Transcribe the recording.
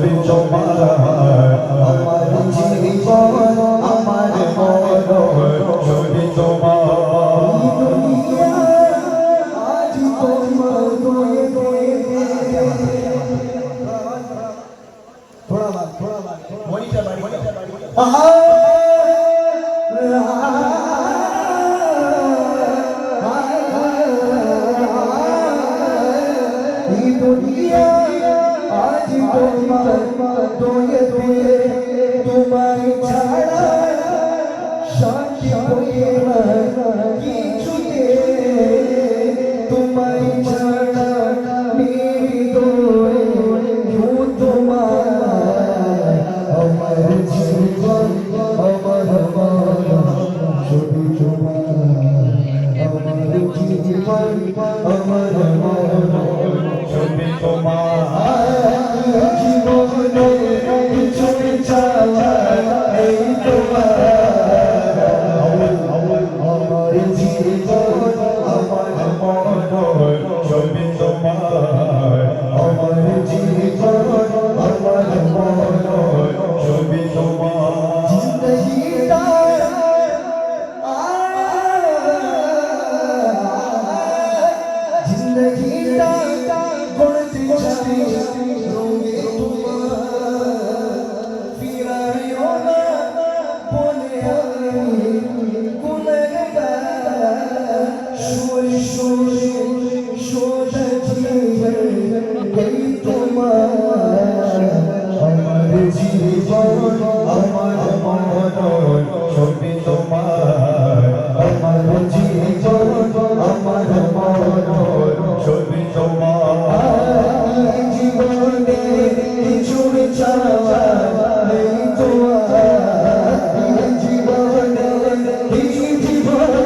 ছবি তোমার আমার জীবন আমার মরণ ছবি তোমার আজ তোমার थोड़ा बात मॉनिटर दुनिया आज तुम्हारी छाड़ा शांति तुम्हारी छाड़ा मेरी क्यों तुम्हारा अमर जीवन अमर छवि तुम्हारा अमर जीवन अमर ছবি তোমার জীবনে ছবি চাওয়া এই তোমার আমার জীবন আমার মরণ ছবি তোমার আমার জীবন আমার মরণ ছবি তোমার জিন্দগিটা জিন্দগিটা আমার জীবন আমার মরণ ছবি তোমার আমার জীবন আমার মরণ ছবি তোমার জীবনে ছবি চাওয়া এই তোমার জীবনে জীবন